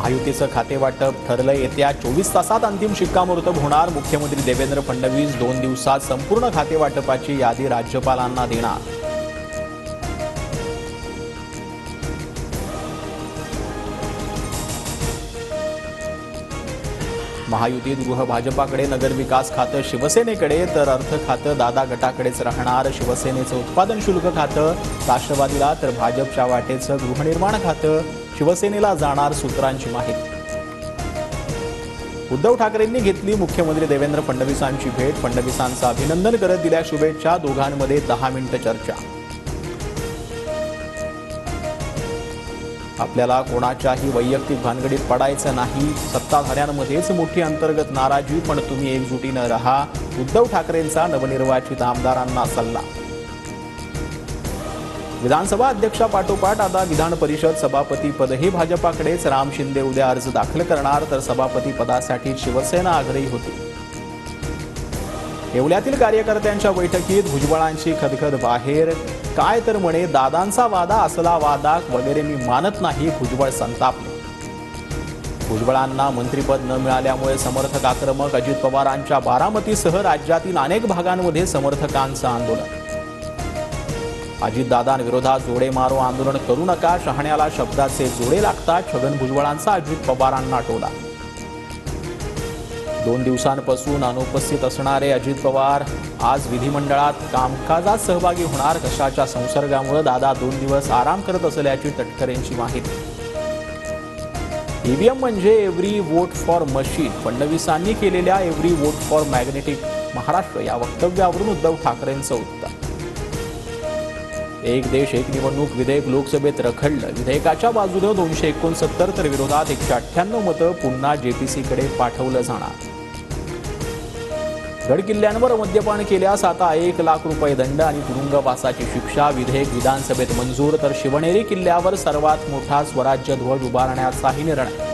महायुतीचं खातेवाटप ठरलं. येत्या 24 तासात अंतिम शिक्कामोर्तब होणार. मुख्यमंत्री देवेंद्र फडणवीस 2 दिवसात संपूर्ण खातेवाटपाची यादी राज्यपालांना देणार. महायुतीत गृह भाजपाकडे, नगरविकास खातं शिवसेनेकडे तर अर्थ खातं दादा गटाकडेच राहणार. शिवसेनेचं उत्पादन शुल्क खातं राष्ट्रवादीला तर भाजपच्या वाटेचं गृहनिर्माण खातं शिवसेनेला जाणार. सूत्रांची माहिती. उद्धव ठाकरेंनी घेतली मुख्यमंत्री देवेंद्र फडणवीसांची भेट. फडणवीसांचं अभिनंदन करत दिल्या शुभेच्छा. दोघांमध्ये 10 मिनिटं चर्चा. आपल्याला कोणाच्याही वैयक्तिक भानगडीत पडायचं नाही. सत्ताधाऱ्यांमध्येच मोठी अंतर्गत नाराजी, पण तुम्ही एकजुटीनं राहा. उद्धव ठाकरेंचा नवनिर्वाचित आमदारांना सल्ला. विधानसभा अध्यक्षापाठोपाठ आता विधान परिषद सभापती पदही भाजपाकडेच. राम शिंदे उद्या अर्ज दाखल करणार, तर सभापती पदासाठी शिवसेना आग्रही होती. येवल्यातील कार्यकर्त्यांच्या बैठकीत भुजबळांची खदखद बाहेर. काय तर म्हणे दादांचा वादा असला वादा वगैरे मी मानत नाही. भुजबळ संतापले. भुजबळांना मंत्रिपद न मिळाल्यामुळे समर्थक आक्रमक. अजित पवारांच्या बारामतीसह राज्यातील अनेक भागांमध्ये समर्थकांचं आंदोलन. अजितदादांविरोधात जोडे मारो आंदोलन करू नका. शहाण्याला शब्दाचे जोडे लागतात. छगन भुजबळांचा अजित पवारांना टोला. 2 दिवसांपासून अनुपस्थित असणारे अजित पवार आज विधिमंडळात कामकाजात सहभागी होणार. कशाच्या संसर्गामुळे दादा 2 दिवस आराम करत असल्याची तटकरेंची माहिती. ईव्हीएम म्हणजे एव्हरी वोट फॉर मशीन. फडणवीसांनी केलेल्या every vote for magnetic Maharashtra या वक्तव्यावरून उद्धव ठाकरेंचं उत्तर. एक देश एक निवडणूक विधेयक लोकसभेत रखडलं. विधेयकाच्या बाजूने 269 तर विरोधात 198 मतं. पुन्हा जेपीसीकडे पाठवलं जाणार. गड किल्ल्यांवर मद्यपान केल्यास आता 1 लाख रुपये दंड आणि तुरुंगवासाची शिक्षा. विधेयक विधानसभेत मंजूर. तर शिवनेरी किल्ल्यावर सर्वात मोठा स्वराज्य ध्वज उभारण्याचाही निर्णय.